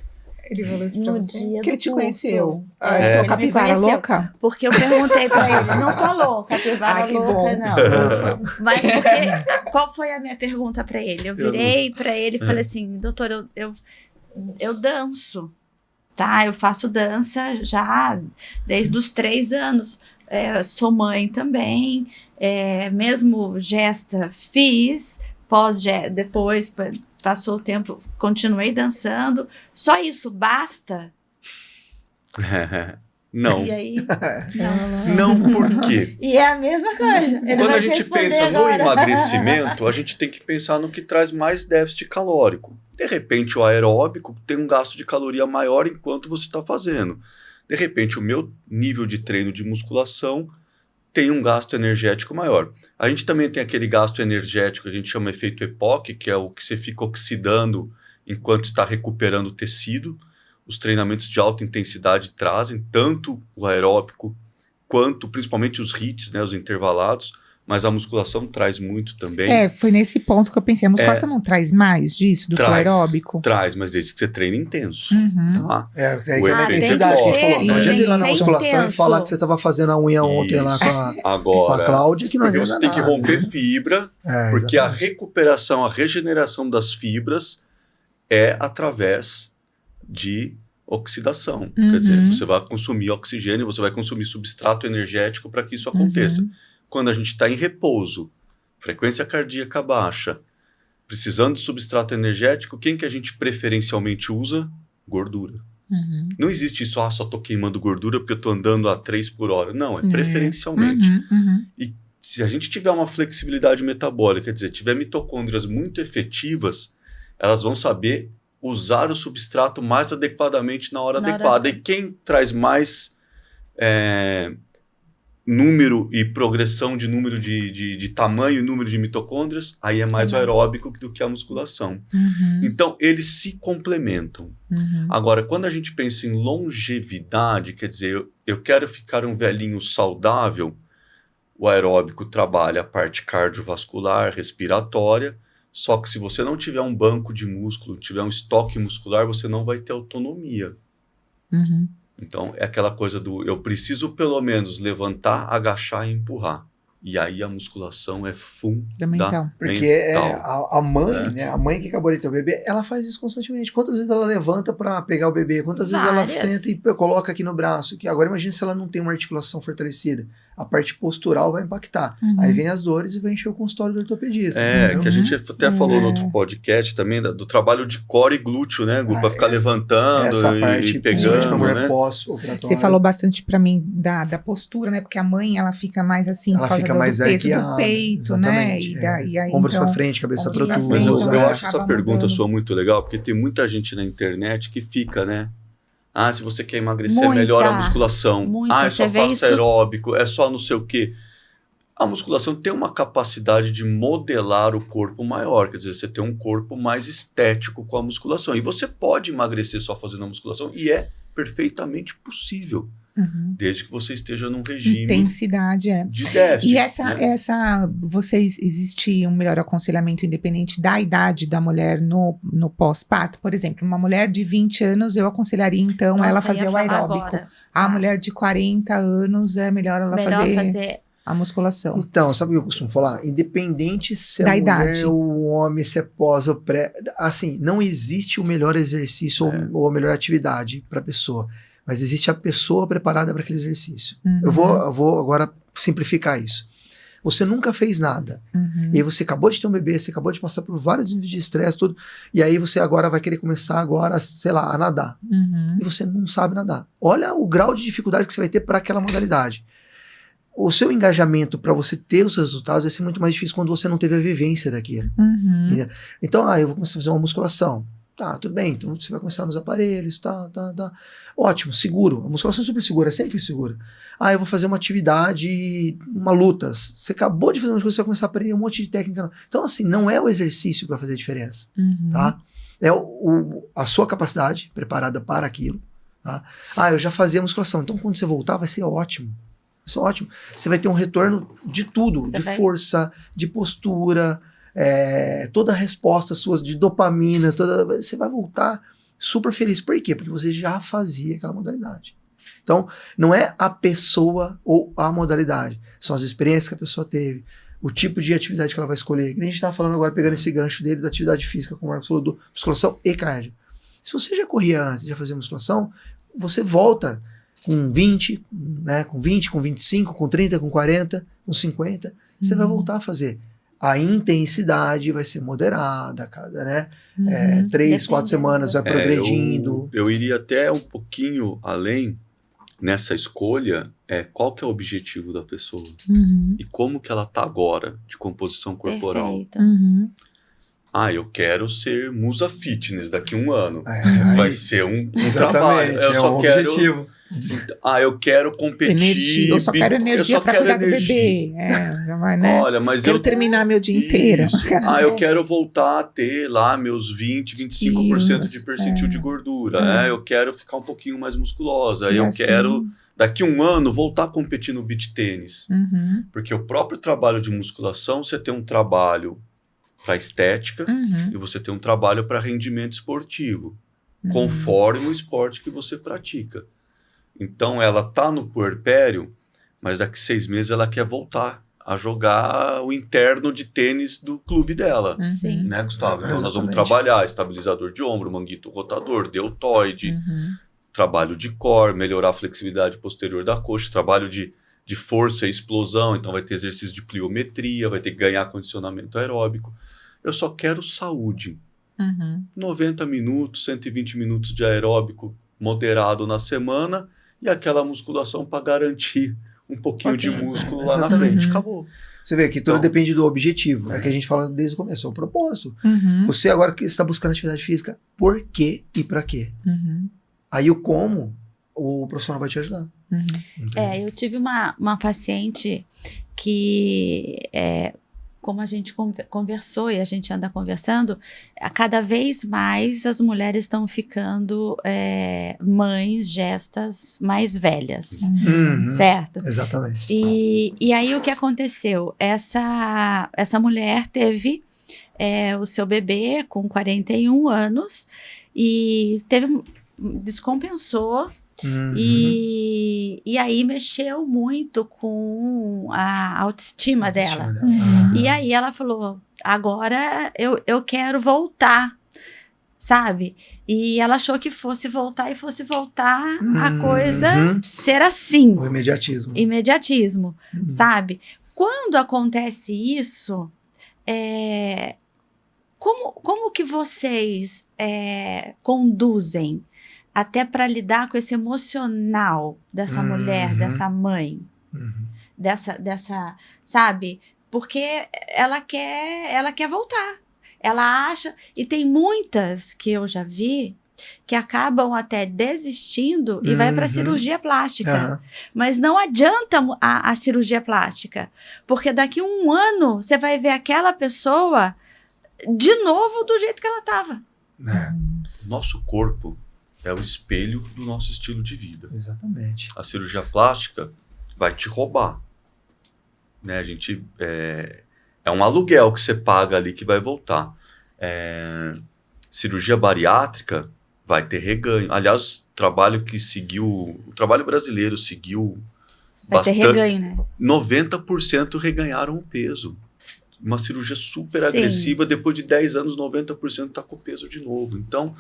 Ele falou isso pra no você? dia Que ele te curso. conheceu. Ele falou capivara louca? Porque eu perguntei pra ele. Não falou capivara louca, não. Mas porque... Qual foi a minha pergunta pra ele? Eu virei pra ele e falei assim, doutor, eu danço, tá? Eu faço dança já desde os 3 anos. Sou mãe também. Mesmo gesta fiz. Depois... Passou o tempo, continuei dançando. Só isso basta? Não. E aí? Não, por quê? E é a mesma coisa. Quando a gente pensa no emagrecimento, a gente tem que pensar no que traz mais déficit calórico. De repente, o aeróbico tem um gasto de caloria maior enquanto você está fazendo. De repente, o meu nível de treino de musculação tem um gasto energético maior. A gente também tem aquele gasto energético que a gente chama efeito EPOC, que é o que você fica oxidando enquanto está recuperando o tecido. Os treinamentos de alta intensidade trazem tanto o aeróbico quanto, principalmente os HIITs, né, os intervalados, mas a musculação traz muito também. Foi nesse ponto que eu pensei, a musculação não traz mais disso do que o aeróbico? Traz, mas desde que você treina intenso. Tá? O efeito EPOC. Não adianta ir lá na musculação e falar que você estava fazendo a unha ontem lá com a Cláudia, que não adianta você tem que romper fibra, porque a recuperação, a regeneração das fibras é através de oxidação. Quer dizer, você vai consumir oxigênio, você vai consumir substrato energético para que isso aconteça. Quando a gente está em repouso, frequência cardíaca baixa, precisando de substrato energético, quem que a gente preferencialmente usa? Gordura. Não existe isso, só estou queimando gordura porque eu estou andando a 3 por hora. Não, é preferencialmente. E se a gente tiver uma flexibilidade metabólica, quer dizer, tiver mitocôndrias muito efetivas, elas vão saber usar o substrato mais adequadamente na hora adequada. E quem traz mais número e progressão de número de tamanho e número de mitocôndrias, aí é mais o aeróbico do que a musculação. Então, eles se complementam. Agora, quando a gente pensa em longevidade, quer dizer, eu quero ficar um velhinho saudável, o aeróbico trabalha a parte cardiovascular, respiratória, só que se você não tiver um banco de músculo, tiver um estoque muscular, você não vai ter autonomia. Então, é aquela coisa do eu preciso pelo menos levantar, agachar e empurrar. E aí a musculação é Fundamental. Porque a mãe, né? A mãe que acabou de ter o bebê, ela faz isso constantemente. Quantas vezes ela levanta para pegar o bebê? Quantas vezes ela senta e coloca aqui no braço? Que agora imagina se ela não tem uma articulação fortalecida. A parte postural vai impactar. Aí vem as dores e vai encher o consultório do ortopedista. Que a gente até falou no outro podcast também do trabalho de core e glúteo, né? Para ficar levantando e pegando, né? Você falou bastante para mim da postura, né? Porque a mãe, ela fica mais assim, ela fica mais peso do peito, né? E aí, ombros para frente, cabeça para tudo. Mas eu acho essa pergunta sua muito legal, porque tem muita gente na internet que fica, né? Ah, se você quer emagrecer, melhor a musculação. Eu só faço aeróbico, é só não sei o quê. A musculação tem uma capacidade de modelar o corpo maior, quer dizer, você tem um corpo mais estético com a musculação. E você pode emagrecer só fazendo a musculação, e é perfeitamente possível. Desde que você esteja num regime intensidade de déficit. E existe um melhor aconselhamento independente da idade da mulher no pós-parto? Por exemplo, uma mulher de 20 anos, eu aconselharia então ela fazer o aeróbico. A mulher de 40 anos é melhor ela fazer a musculação. Então, sabe o que eu costumo falar? Independente se da a idade, mulher ou o homem, se é pós ou pré, assim, não existe o melhor exercício ou a melhor atividade para a pessoa. Mas existe a pessoa preparada para aquele exercício. Eu vou agora simplificar isso. Você nunca fez nada. E aí você acabou de ter um bebê, você acabou de passar por vários níveis de estresse, tudo. E aí você agora vai querer começar agora, sei lá, a nadar. E você não sabe nadar. Olha o grau de dificuldade que você vai ter para aquela modalidade. O seu engajamento para você ter os resultados vai ser muito mais difícil quando você não teve a vivência daquilo. Então, eu vou começar a fazer uma musculação. Tá, tudo bem, então você vai começar nos aparelhos, tá. Ótimo, seguro. A musculação é super segura, sempre foi segura. Eu vou fazer uma atividade, uma luta. Você acabou de fazer uma coisa, você vai começar a aprender um monte de técnica. Então, assim, não é o exercício que vai fazer a diferença, tá? É a sua capacidade preparada para aquilo, tá? Eu já fazia musculação, então quando você voltar vai ser ótimo. Vai ser ótimo. Você vai ter um retorno de tudo, força, de postura, toda a resposta sua de dopamina, você vai voltar super feliz. Por quê? Porque você já fazia aquela modalidade. Então, não é a pessoa ou a modalidade, são as experiências que a pessoa teve, o tipo de atividade que ela vai escolher. A gente está falando agora, pegando esse gancho dele da atividade física, como o Marcos falou, do musculação e cardio. Se você já corria antes, já fazia musculação, você volta com 20, né, com 20, com 25, com 30, com 40, com 50, você vai voltar a fazer. A intensidade vai ser moderada, cada, né? 3, 4 semanas vai progredindo. Eu iria até um pouquinho além nessa escolha, qual que é o objetivo da pessoa e como que ela tá agora de composição corporal. Eu quero ser musa fitness daqui a um ano. Vai ser um trabalho. Eu só quero objetivo. Eu quero competir. Energia, eu só quero energia para cuidar do bebê. Né? Olha, mas quero terminar meu dia inteiro. Eu quero voltar a ter lá meus 20, 25% de percentil de gordura. Eu quero ficar um pouquinho mais musculosa. Eu quero, daqui a um ano, voltar a competir no beach tênis. Porque o próprio trabalho de musculação, você tem um trabalho para estética e você tem um trabalho para rendimento esportivo, conforme o esporte que você pratica. Então, ela tá no puerpério, mas daqui 6 meses ela quer voltar a jogar o interno de tênis do clube dela. Né, Gustavo? Então, nós vamos trabalhar estabilizador de ombro, manguito rotador, deltoide, trabalho de core, melhorar a flexibilidade posterior da coxa, trabalho de força e explosão. Então, vai ter exercício de pliometria, vai ter que ganhar condicionamento aeróbico. Eu só quero saúde. 90 minutos, 120 minutos de aeróbico moderado na semana, e aquela musculação para garantir um pouquinho de músculo lá na frente. Acabou. Você vê que tudo depende do objetivo. É que a gente fala desde o começo, é o propósito. Você agora que está buscando atividade física, por quê e para quê? Aí o como, o profissional vai te ajudar. Eu tive uma paciente que como a gente conversou e a gente anda conversando, cada vez mais as mulheres estão ficando mães, gestas mais velhas, certo? Exatamente. E aí o que aconteceu? Essa mulher teve o seu bebê com 41 anos e descompensou E aí mexeu muito com a autoestima dela. E aí ela falou, agora eu quero voltar, sabe? E ela achou que fosse voltar a coisa ser assim. O imediatismo. Imediatismo, sabe? Quando acontece isso, como que vocês conduzem até para lidar com esse emocional dessa mulher, dessa mãe, dessa, sabe? Porque ela quer voltar. Ela acha, e tem muitas que eu já vi que acabam até desistindo e vai para a cirurgia plástica. Mas não adianta a cirurgia plástica, porque daqui a 1 ano você vai ver aquela pessoa de novo do jeito que ela estava. Nosso corpo é o espelho do nosso estilo de vida. Exatamente. A cirurgia plástica vai te roubar. Né? A gente, é um aluguel que você paga ali que vai voltar. Cirurgia bariátrica vai ter reganho. Aliás, o trabalho brasileiro seguiu vai bastante. Ter reganho, né? 90% reganharam o peso. Uma cirurgia super agressiva, depois de 10 anos, 90% está com peso de novo. Então,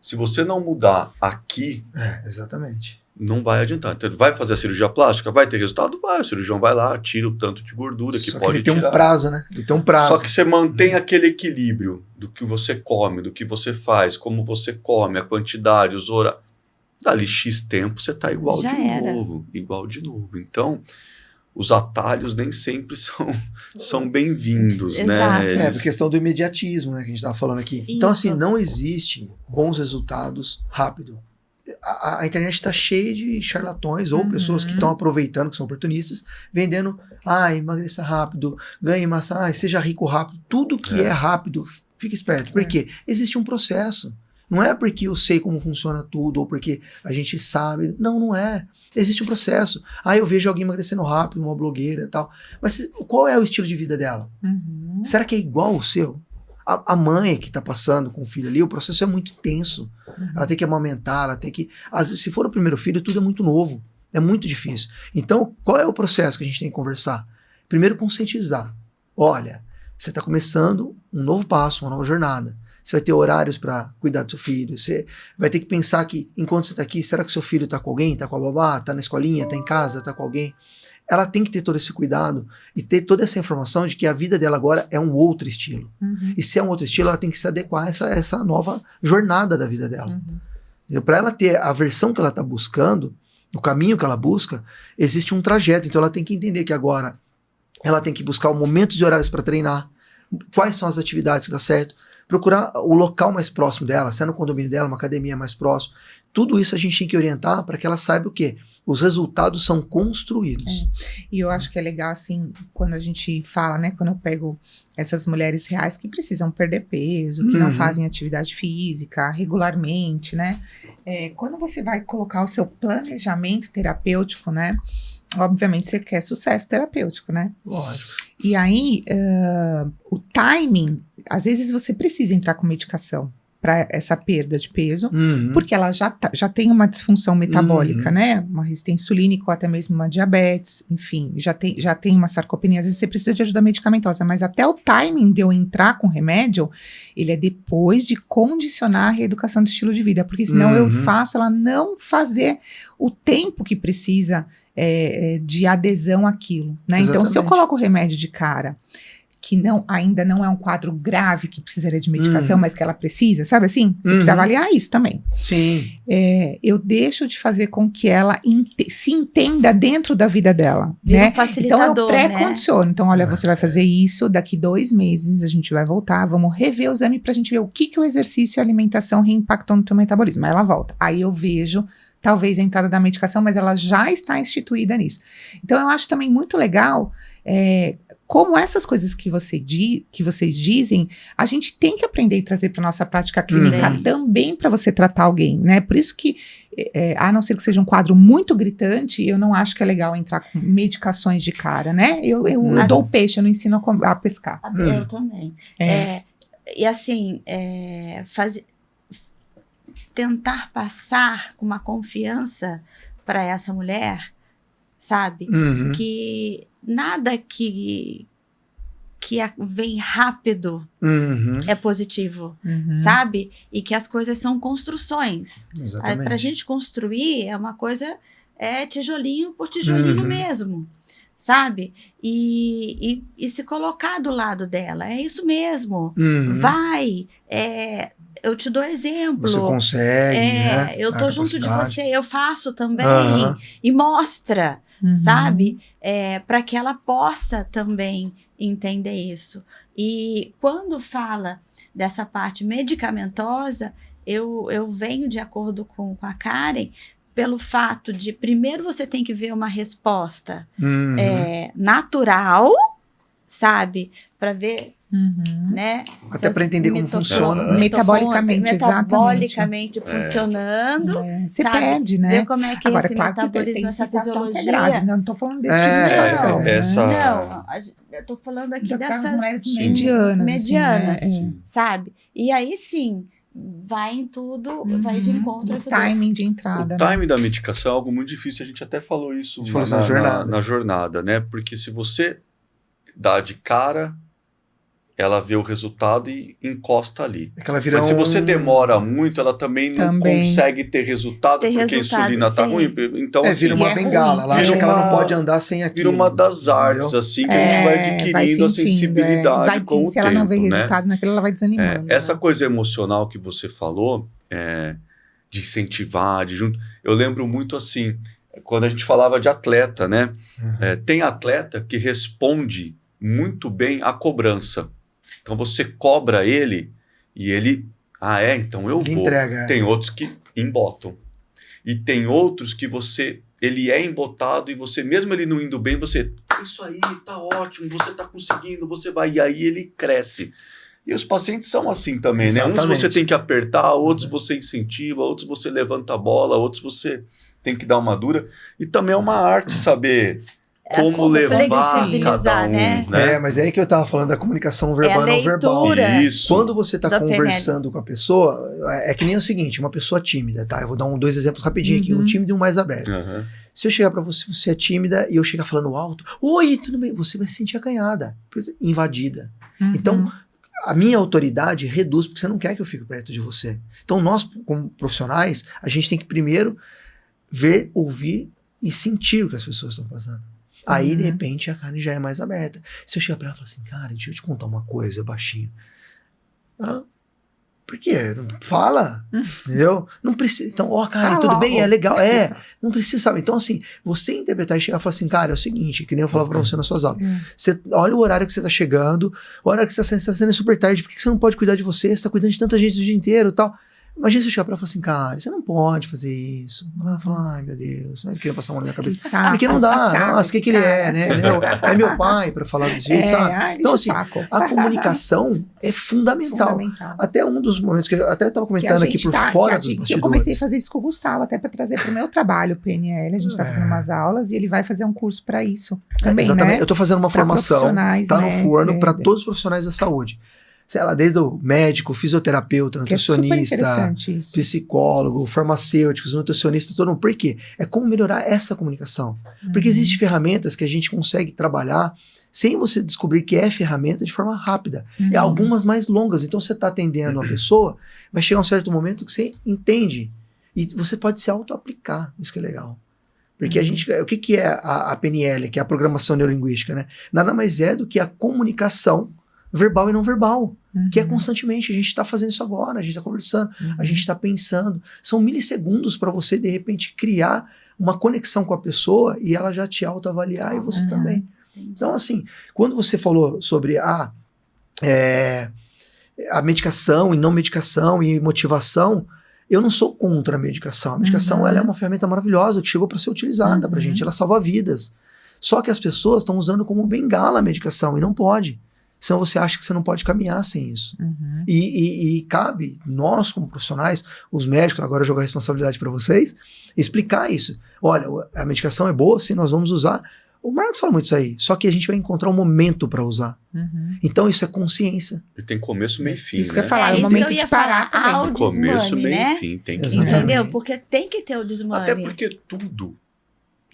se você não mudar aqui, exatamente, não vai adiantar. Então, vai fazer a cirurgia plástica? Vai ter resultado? Vai. O cirurgião vai lá, tira o tanto de gordura que pode tirar. Ele tem um prazo, né? Ele tem um prazo. Só que você mantém aquele equilíbrio do que você come, do que você faz, como você come, a quantidade, os horários. Dali X tempo, você está igual de novo. Então, os atalhos nem sempre são bem-vindos, né? Por questão do imediatismo, né, que a gente estava falando aqui. Isso. Então, assim, não existe bons resultados rápido. A internet está cheia de charlatões ou pessoas que estão aproveitando, que são oportunistas, vendendo, emagreça rápido, ganhe massa, seja rico rápido. Tudo que é rápido, fica esperto. Por quê? Existe um processo. Não é porque eu sei como funciona tudo ou porque a gente sabe. Não é. Existe um processo. Eu vejo alguém emagrecendo rápido, uma blogueira e tal. Mas qual é o estilo de vida dela? Será que é igual ao seu? A mãe que está passando com o filho ali, o processo é muito intenso. Ela tem que amamentar, ela tem que... se for o primeiro filho, tudo é muito novo. É muito difícil. Então, qual é o processo que a gente tem que conversar? Primeiro, conscientizar. Olha, você está começando um novo passo, uma nova jornada. Você vai ter horários para cuidar do seu filho. Você vai ter que pensar que, enquanto você está aqui, será que seu filho está com alguém? Está com a babá? Está na escolinha? Está em casa? Está com alguém? Ela tem que ter todo esse cuidado e ter toda essa informação de que a vida dela agora é um outro estilo. E se é um outro estilo, ela tem que se adequar a essa nova jornada da vida dela. Para ela ter a versão que ela está buscando, o caminho que ela busca, existe um trajeto. Então ela tem que entender que agora ela tem que buscar momentos e horários para treinar. Quais são as atividades que dá certo? Procurar o local mais próximo dela, se é no condomínio dela, uma academia mais próximo. Tudo isso a gente tem que orientar para que ela saiba o quê? Os resultados são construídos. E eu acho que é legal, assim, quando a gente fala, né? Quando eu pego essas mulheres reais que precisam perder peso, que não fazem atividade física regularmente, né? Quando você vai colocar o seu planejamento terapêutico, né? Obviamente você quer sucesso terapêutico, né? Lógico. E aí, o timing, às vezes você precisa entrar com medicação para essa perda de peso, porque ela já tem uma disfunção metabólica, né? Uma resistência insulínica ou até mesmo uma diabetes, enfim, já tem uma sarcopenia. Às vezes você precisa de ajuda medicamentosa, mas até o timing de eu entrar com remédio, ele é depois de condicionar a reeducação do estilo de vida, porque senão eu faço ela não fazer o tempo que precisa de adesão àquilo, né? Então, se eu coloco o remédio de cara, que ainda não é um quadro grave que precisaria de medicação, mas que ela precisa, sabe assim? Você precisa avaliar isso também. Sim. Eu deixo de fazer com que ela se entenda dentro da vida dela, Vira né? um facilitador, então, eu pré-condiciono. Então, olha, você vai fazer isso, daqui 2 meses a gente vai voltar, vamos rever o exame pra gente ver o que o exercício e a alimentação reimpactam no teu metabolismo. Aí ela volta. Aí eu vejo talvez a entrada da medicação, mas ela já está instituída nisso. Então, eu acho também muito legal como essas coisas que vocês dizem, a gente tem que aprender e trazer para nossa prática clínica também para você tratar alguém, né? Por isso que, a não ser que seja um quadro muito gritante, eu não acho que é legal entrar com medicações de cara, né? Eu dou o peixe, eu não ensino a pescar. Eu também. E assim, tentar passar uma confiança para essa mulher, sabe? Que nada que vem rápido é positivo, sabe? E que as coisas são construções. Exatamente. Para a gente construir é uma coisa, tijolinho por tijolinho mesmo, sabe? E se colocar do lado dela, é isso mesmo. Vai, eu te dou exemplo. Você consegue, né? Eu tô junto de você, eu faço também. E mostra, sabe? Para que ela possa também entender isso. E quando fala dessa parte medicamentosa, eu venho de acordo com a Karen, pelo fato de, primeiro, você tem que ver uma resposta natural, sabe? Para ver, né? Até para entender como funciona. Metabolicamente funcionando. Você sabe? perde, né? Ver como é que Agora, esse claro metabolismo, que essa fisiologia... é grave, não estou falando desse tipo de situação. Não, eu estou falando aqui dessas mulheres medianas. Medianas, assim, né? sabe? E aí, sim, vai em tudo, vai de encontro. O timing de entrada. O timing da medicação é algo muito difícil, a gente até falou isso na jornada, né? Porque se você dá de cara, ela vê o resultado e encosta ali. Mas se você demora muito, ela também não consegue ter resultado, porque a insulina tá ruim. Então, assim, vira uma bengala. Ela acha que ela não pode andar sem aquilo. Vira uma das artes, assim, que a gente vai adquirindo a sensibilidade com o tempo. Se ela não vê resultado naquilo, ela vai desanimando. Essa coisa emocional que você falou, de incentivar, de junto. Eu lembro muito assim, quando a gente falava de atleta, né? Tem atleta que responde muito bem à cobrança. Então você cobra ele e ele, então eu vou. Entrega. Tem outros que embotam. E tem outros que ele é embotado e você, mesmo ele não indo bem, você, isso aí, tá ótimo, você tá conseguindo, você vai. E aí ele cresce. E os pacientes são assim também, Exatamente. né? Uns você tem que apertar, outros você incentiva, outros você levanta a bola, outros você tem que dar uma dura. E também é uma arte saber como levar cada um, né? Mas é aí que eu tava falando da comunicação verbal e não verbal. Isso. Quando você tá conversando com a pessoa, é que nem o seguinte, uma pessoa tímida, tá? Eu vou dar dois exemplos rapidinho aqui, um tímido e um mais aberto. Se eu chegar pra você, você é tímida, e eu chegar falando alto, oi, tudo bem, você vai se sentir acanhada, invadida. Então, a minha autoridade reduz, porque você não quer que eu fique perto de você. Então, nós, como profissionais, a gente tem que primeiro ver, ouvir e sentir o que as pessoas estão passando. Aí, de repente, a carne já é mais aberta. Se eu chegar pra ela e falar assim, cara, deixa eu te contar uma coisa, baixinho. Ela, por quê? Fala, entendeu? Não precisa. Então, cara, tudo bem, é legal. Não precisa, sabe? Então, assim, você interpretar e chegar e falar assim, cara, é o seguinte, que nem eu falava pra você nas suas aulas. Você olha o horário que você tá chegando, o horário que você tá sendo super tarde, por que você não pode cuidar de você? Você tá cuidando de tanta gente o dia inteiro e tal. Imagina se eu chegar pra ela e falar assim, cara, você não pode fazer isso. Ela vai falar, ai meu Deus, ele queria passar uma na minha cabeça. Porque não dá, nossa, o que ele é, né? É meu pai pra falar desse jeito, sabe? Então, assim, a comunicação é fundamental. Até um dos momentos que eu até estava comentando aqui por fora dos bastidores. Eu comecei a fazer isso com o Gustavo, até para trazer para o meu trabalho, o PNL. A gente está fazendo umas aulas e ele vai fazer um curso para isso também, exatamente. Né? Eu estou fazendo uma formação, tá no forno para todos os profissionais da saúde. Sei lá, desde o médico, fisioterapeuta, nutricionista, psicólogo, farmacêuticos, nutricionista, todo mundo. Por quê? É como melhorar essa comunicação. Porque existem ferramentas que a gente consegue trabalhar sem você descobrir que é ferramenta de forma rápida. É algumas mais longas. Então você está atendendo a pessoa, vai chegar um certo momento que você entende. E você pode se auto-aplicar. Isso que é legal. Porque a gente, o que é a PNL, que é a programação neurolinguística, né? Nada mais é do que a comunicação verbal e não verbal, que é constantemente, a gente está fazendo isso agora, a gente está conversando, a gente está pensando, são milissegundos para você de repente criar uma conexão com a pessoa e ela já te autoavaliar e você também. Então assim, quando você falou sobre a medicação e não medicação e motivação, eu não sou contra a medicação. A medicação ela é uma ferramenta maravilhosa que chegou para ser utilizada pra gente, ela salva vidas. Só que as pessoas estão usando como bengala a medicação e não pode. Senão você acha que você não pode caminhar sem isso. E cabe nós, como profissionais, os médicos, agora jogar a responsabilidade para vocês, explicar isso. Olha, a medicação é boa, sim, nós vamos usar. O Marcos fala muito isso aí. Só que a gente vai encontrar um momento para usar. Uhum. Então isso é consciência. E tem começo, meio e fim, Isso que né? eu ia falar, é o isso momento que eu ia de parar falar. também. Ao No começo, desmame, meio né? e fim. Tem que Exatamente. Entendeu? Porque tem que ter o desmame. Até porque tudo,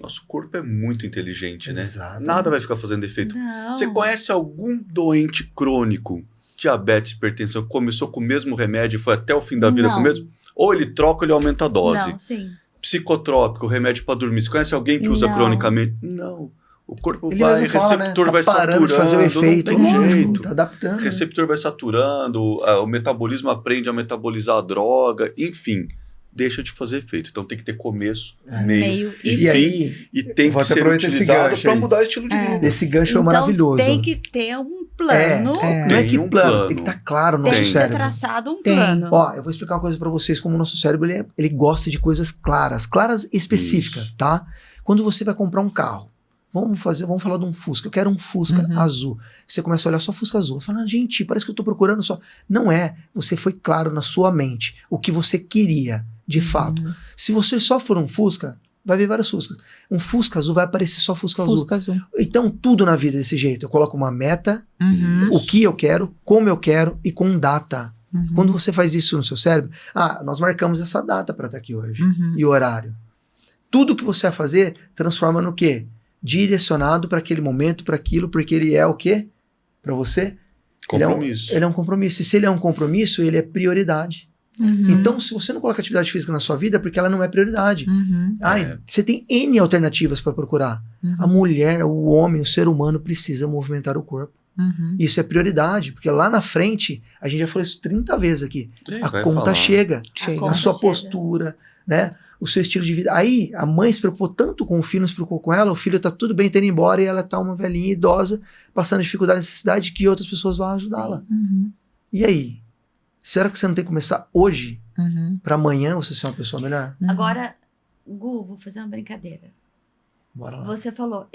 nosso corpo é muito inteligente, né? Exatamente. Nada vai ficar fazendo efeito. Não. Você conhece algum doente crônico, diabetes, hipertensão, que começou com o mesmo remédio e foi até o fim da vida Não. com o mesmo? Ou ele troca ou ele aumenta a dose. Não, sim. Psicotrópico, remédio para dormir. Você conhece alguém que usa Não. cronicamente? Não. O corpo Ele vai, mesmo fala, receptor né? vai Tá parando de saturando, fazer o efeito, não tem lógico, jeito. tá adaptando. O receptor vai saturando, o metabolismo aprende a metabolizar a droga, enfim, deixa de fazer efeito. Então tem que ter começo, meio e E fim. aí, e tem Vou que até ser aproveitar esse utilizado gancho para aí. mudar o estilo de vida. esse gancho é Então maravilhoso. tem que ter um plano. Não é Tem que um plano, plano. tem que estar claro no Tem nosso que ser cérebro. traçado um Tem. plano. Ó, eu vou explicar uma coisa pra vocês, como o nosso cérebro ele gosta de coisas claras e específicas, Isso. tá? Quando você vai comprar um carro, vamos falar de um Fusca, eu quero um Fusca Uhum. azul. Você começa a olhar só Fusca azul, fala, gente, parece que eu tô procurando só. Não é, você foi claro na sua mente o que você queria, de fato. Uhum. Se você só for um Fusca, vai ver vários Fuscas. Um Fusca azul vai aparecer só Fusca azul. Fusca azul. Então tudo na vida é desse jeito, eu coloco uma meta, Uhum. o que eu quero, como eu quero e com data. Uhum. Quando você faz isso no seu cérebro, nós marcamos essa data para estar aqui hoje. Uhum. E o horário. Tudo que você vai fazer, transforma no quê? Direcionado para aquele momento, para aquilo, porque ele é o quê? Para você? Compromisso. Ele é um compromisso. E se ele é um compromisso, ele é prioridade. Uhum. Então, se você não coloca atividade física na sua vida, é porque ela não é prioridade. Uhum. Você tem N alternativas para procurar. Uhum. A mulher, o homem, o ser humano precisa movimentar o corpo. Uhum. Isso é prioridade, porque lá na frente, a gente já falou isso 30 vezes aqui, a Vai conta falar. chega. Chega. A conta sua chega. postura, né? O seu estilo de vida. Aí a mãe se preocupou tanto com o filho, não se preocupou com ela, o filho tá tudo bem, tendo ido embora, e ela tá uma velhinha idosa, passando dificuldade e necessidade que outras pessoas vão ajudá-la. Uhum. E aí? Será que você não tem que começar hoje, Uhum. para amanhã você ser uma pessoa melhor? Uhum. Agora, Gu, vou fazer uma brincadeira. Bora lá. Você falou,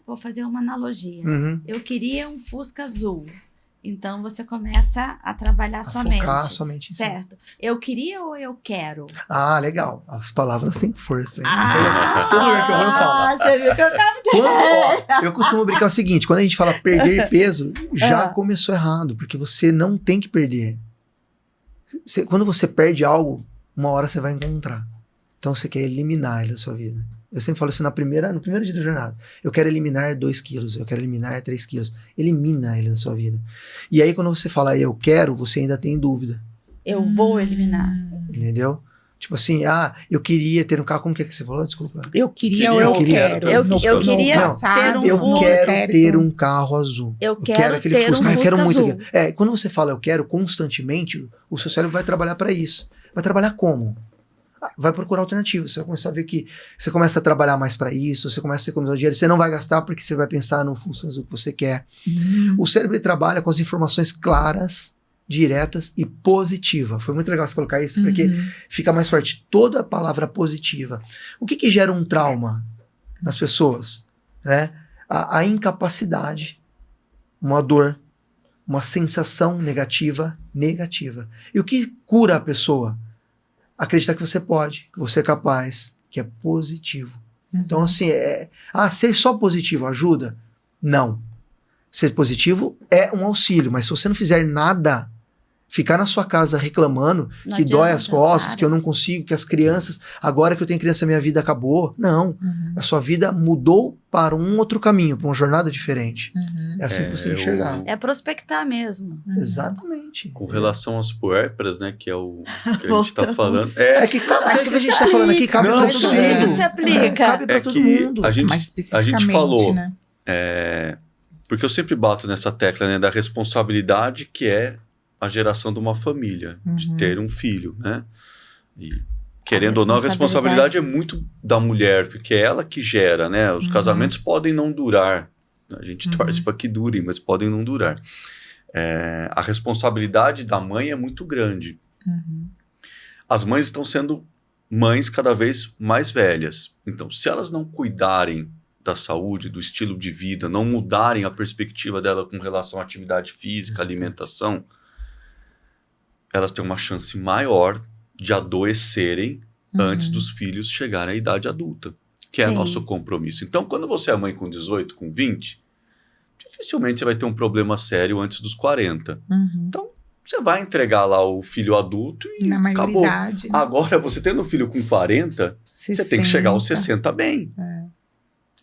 vou fazer uma analogia. Uhum. Eu queria um Fusca azul. Então você começa a trabalhar A sua focar mente. somente em si. Certo. Eu queria ou eu quero? Legal. As palavras têm força. Hein? Ah, Todo lugar que eu vou, eu falo. você viu que eu Eu costumo brincar o seguinte, quando a gente fala perder peso, já começou errado, porque você não tem que perder. Quando você perde algo, uma hora você vai encontrar. Então você quer eliminar ele da sua vida. Eu sempre falo assim no primeiro dia da jornada. Eu quero eliminar 2 quilos, eu quero eliminar 3 quilos. Elimina ele da sua vida. E aí quando você fala eu quero, você ainda tem dúvida. Eu vou eliminar. Entendeu? Tipo assim, eu queria ter um carro, como que é que você falou? Desculpa. Eu queria ou Queria eu ou quero. quero. Eu No queria passado, ter um Eu Fusca. quero ter um carro azul. Eu quero aquele ter Fusca. um Eu quero Fusca muito azul. aquele. Quando você fala eu quero constantemente, o seu cérebro vai trabalhar para isso. Vai trabalhar como? Vai procurar alternativas. Você vai começar a ver que você começa a trabalhar mais para isso, você começa a economizar dinheiro, você não vai gastar porque você vai pensar no Fusca azul que você quer. Uhum. O cérebro ele trabalha com as informações claras, diretas e positiva. Foi muito legal você colocar isso, porque Uhum. fica mais forte toda a palavra positiva. O que gera um trauma nas pessoas? Né? A incapacidade, uma dor, uma sensação negativa. E o que cura a pessoa? Acreditar que você pode, que você é capaz, que é positivo. Então, assim, ser só positivo ajuda? Não. Ser positivo é um auxílio, mas se você não fizer nada, ficar na sua casa reclamando Não que dói adianta, as costas, para. que eu não consigo, que as crianças, agora que eu tenho criança, minha vida acabou. Não. A sua vida mudou para um outro caminho, para uma jornada diferente. Uhum. É assim que você tem que enxergar. É prospectar mesmo. Exatamente. Com relação às puérperas, né, que é o que a gente tá Voltamos. falando. É que cabe, tudo que a gente tá falando aqui cabe Não, pra todo sim. mundo. Isso se aplica. Cabe pra É todo que mundo. a gente, Mais a especificamente, gente falou, né? porque eu sempre bato nessa tecla, né, da responsabilidade que é a geração de uma família, de Uhum. ter um filho, né? E querendo ou não, a responsabilidade é muito da mulher, porque é ela que gera, né? Os Uhum. casamentos podem não durar. A gente Uhum. torce para que durem, mas podem não durar. A responsabilidade da mãe é muito grande. Uhum. As mães estão sendo mães cada vez mais velhas. Então, se elas não cuidarem da saúde, do estilo de vida, não mudarem a perspectiva dela com relação à atividade física, alimentação, elas têm uma chance maior de adoecerem antes dos filhos chegarem à idade adulta. que é Sim. nosso compromisso. Então, quando você é mãe com 18, com 20, dificilmente você vai ter um problema sério antes dos 40. Uhum. Então, você vai entregar lá o filho adulto e Na acabou. maioridade. Né? Agora, você tendo um filho com 40, você tem que chegar aos 60 bem.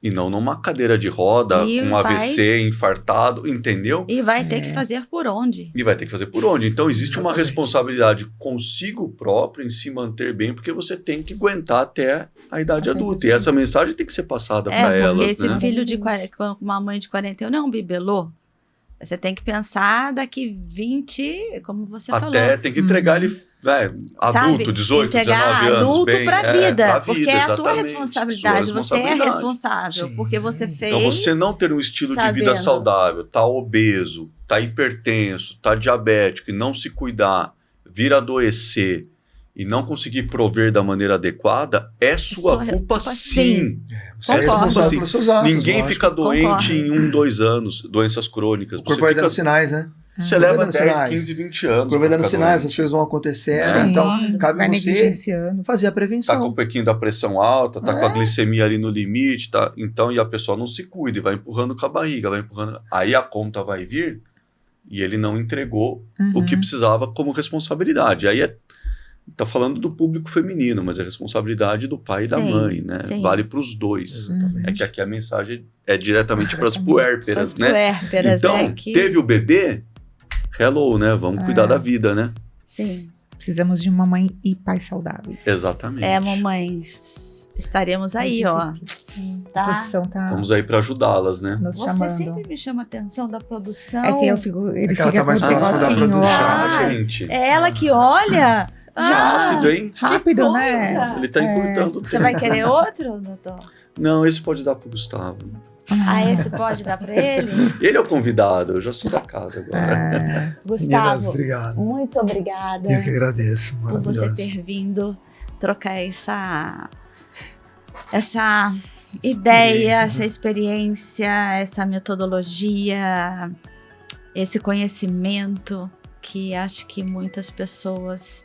E não numa cadeira de roda, E um AVC, infartado, entendeu? E vai ter que fazer por onde? E vai ter que fazer por onde. Então, existe uma Exatamente. responsabilidade consigo próprio em se manter bem, porque você tem que aguentar até a idade Até a adulta. idade E essa mensagem tem que ser passada para Porque elas, esse né? filho com uma mãe de 41 não é um bibelô. Você tem que pensar daqui 20, como você falou. Até tem que entregar ele adulto, 18, entregar 19 anos. adulto bem, pra vida, pra porque é a tua exatamente. responsabilidade. Sua Você é responsabilidade. responsável, Sim. porque você fez. Então, você não ter um estilo de vida sabendo. saudável, tá obeso, tá hipertenso, tá diabético e não se cuidar, vir adoecer e não conseguir prover da maneira adequada, é sua Sua culpa culpa, sim. Você é Concordo. responsável Sim. pelos seus atos. Ninguém lógico. fica doente Concordo. em 2 anos, doenças crônicas. O corpo Você vai fica- dando sinais, né? Você vai leva dando 10, sinais. 15, 20 O anos. corpo vai pra dando ficar sinais, doente. as coisas vão acontecer. Sim. Então, cabe Vai você negligenciando. fazer a Tá com prevenção. um pouquinho da pressão alta, tá com a glicemia ali no limite, tá? Então, e a pessoa não se cuida e vai empurrando com a barriga, vai empurrando. Aí a conta vai vir e ele não entregou o que precisava como responsabilidade. Aí tá falando do público feminino, mas é responsabilidade do pai e da Sim, mãe, né? sim. Vale para os dois. Exatamente. É que aqui a mensagem é diretamente para as Exatamente. puérperas, As né? puérperas, Então, né? Que... teve o bebê, hello, né? Vamos cuidar da vida, né? Sim. Precisamos de uma mãe e pai saudável. Exatamente. Mamães. Estaremos aí, ó. A Tá? produção tá Estamos aí para ajudá-las, né? nos Você chamando. sempre me chama a atenção da produção. É que eu fico, ele É que ela fica tá mais com o próxima da negocinho, produção. ó. Ah, gente. É ela que olha? Rápido, hein? Rápido, Que né? coisa. Ele tá encurtando o Você tempo. vai querer outro, doutor? Não, esse pode dar pro Gustavo. Ah, esse pode dar pra ele? Ele é o convidado, eu já sou da casa agora. É, Meninas, Gustavo, obrigado. muito obrigada Eu que agradeço. por você Maravilhoso. ter vindo trocar essa ideia, essa experiência, essa metodologia, esse conhecimento que acho que muitas pessoas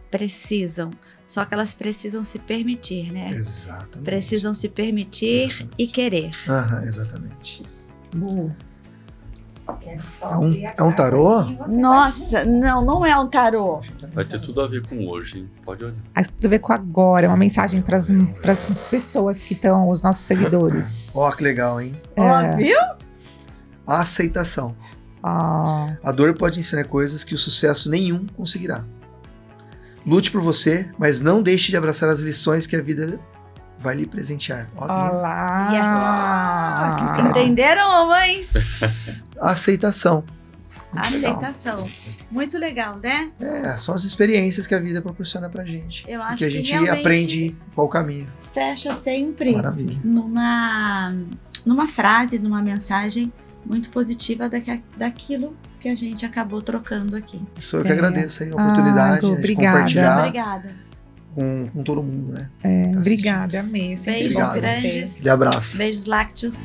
precisam. Só que elas precisam se permitir, né? Exatamente. Precisam se permitir Exatamente. e querer. Aham, exatamente. Bu. É um tarô? Nossa, não é um tarô. Vai ter tudo a ver com hoje, hein? Pode olhar. Tem tudo a ver com agora, é uma mensagem para as pessoas que estão, os nossos seguidores. Ó, que legal, hein? Ó, viu? A aceitação. Ah, A dor pode ensinar coisas que o sucesso nenhum conseguirá. Lute por você, mas não deixe de abraçar as lições que a vida vai lhe presentear. Ó, que lindo. olá. que legal. Entenderam, mamães? A aceitação. Muito legal. Aceitação. Muito legal, né? São as experiências que a vida proporciona pra gente. Eu E acho que a gente realmente aprende qual o caminho. fecha sempre Maravilha. numa frase, numa mensagem muito positiva daquilo que a gente acabou trocando aqui. Sou eu que agradeço aí a Ah, oportunidade Gu, de obrigada. compartilhar Obrigada. com todo mundo, né? É, Tá obrigada, amei. Sempre Beijos bom ter Obrigado. você. grandes. Aquele abraço. Beijos lácteos.